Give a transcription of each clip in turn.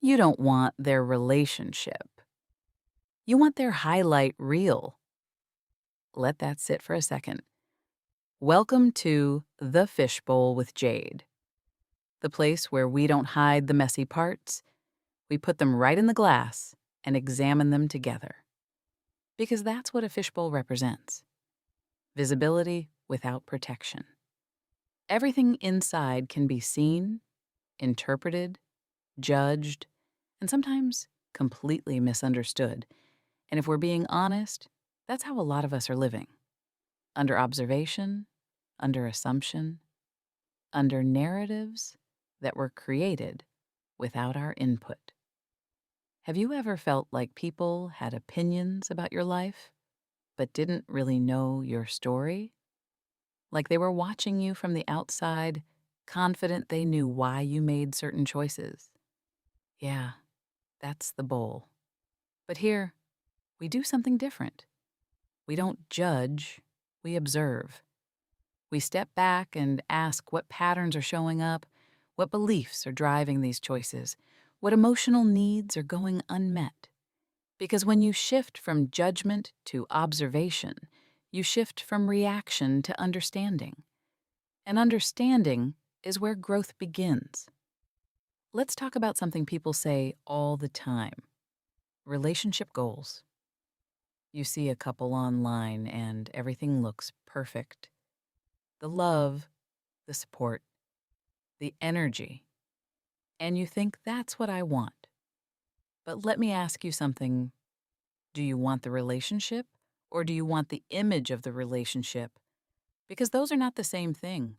You don't want their relationship. You want their highlight reel. Let that sit for a second. Welcome to The Fishbowl with Jade, the place where we don't hide the messy parts. We put them right in the glass and examine them together. Because that's what a fishbowl represents: visibility without protection. Everything inside can be seen, interpreted, judged, and sometimes completely misunderstood. And if we're being honest, that's how a lot of us are living: under observation, under assumption, under narratives that were created without our input. Have you ever felt like people had opinions about your life, but didn't really know your story? Like they were watching you from the outside, confident they knew why you made certain choices? Yeah, that's the bowl. But here, we do something different. We don't judge, we observe. We step back and ask what patterns are showing up, what beliefs are driving these choices, what emotional needs are going unmet. Because when you shift from judgment to observation, you shift from reaction to understanding. And understanding is where growth begins. Let's talk about something people say all the time: relationship goals. You see a couple online and everything looks perfect: the love, the support, the energy. And you think, that's what I want. But let me ask you something. Do you want the relationship, or do you want the image of the relationship? Because those are not the same thing.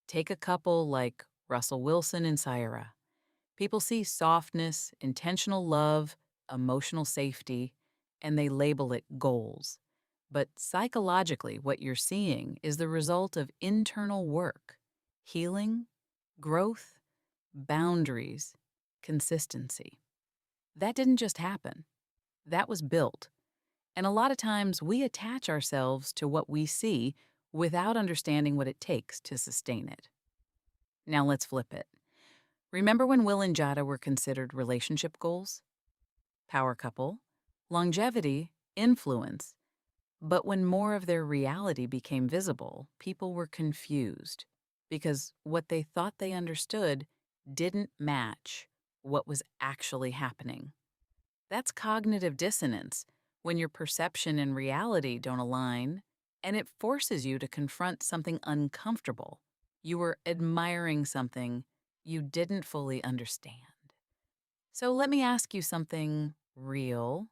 Take a couple like Russell Wilson and Syra. People see softness, intentional love, emotional safety, and they label it goals. But psychologically, what you're seeing is the result of internal work: healing, growth, boundaries, consistency. That didn't just happen. That was built. And a lot of times we attach ourselves to what we see without understanding what it takes to sustain it. Now let's flip it. Remember when Will and Jada were considered relationship goals? Power couple, longevity, influence. But when more of their reality became visible, people were confused because what they thought they understood didn't match what was actually happening. That's cognitive dissonance, when your perception and reality don't align, and it forces you to confront something uncomfortable. You were admiring something you didn't fully understand. So let me ask you something real.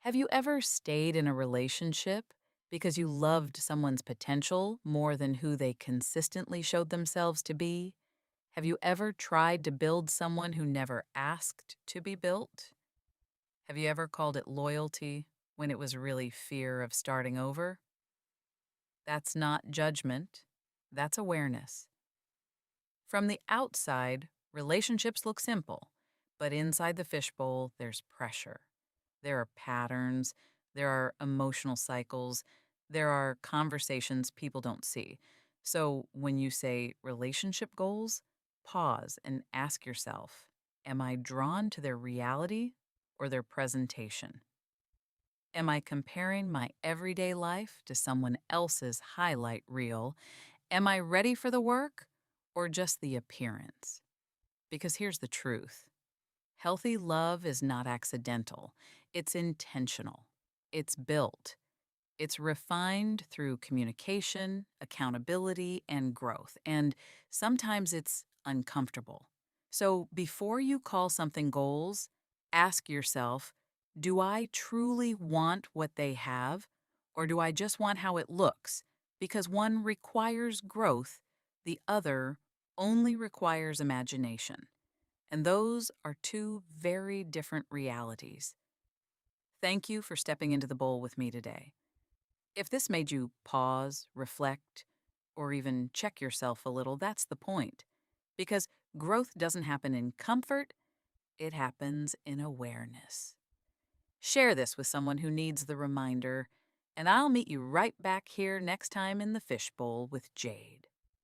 Have you ever stayed in a relationship because you loved someone's potential more than who they consistently showed themselves to be? Have you ever tried to build someone who never asked to be built? Have you ever called it loyalty when it was really fear of starting over? That's not judgment, that's awareness. From the outside, relationships look simple, but inside the fishbowl, there's pressure. There are patterns, there are emotional cycles, there are conversations people don't see. So when you say relationship goals, pause and ask yourself, am I drawn to their reality or their presentation? Am I comparing my everyday life to someone else's highlight reel? Am I ready for the work or just the appearance? Because here's the truth: healthy love is not accidental, it's intentional, it's built, it's refined through communication, accountability, and growth. And sometimes it's uncomfortable. So before you call something goals, ask yourself, do I truly want what they have, or do I just want how it looks? Because one requires growth, the other only requires imagination. And those are two very different realities. Thank you for stepping into the bowl with me today. If this made you pause, reflect, or even check yourself a little, that's the point. Because growth doesn't happen in comfort, it happens in awareness. Share this with someone who needs the reminder, and I'll meet you right back here next time in the fishbowl with Jade.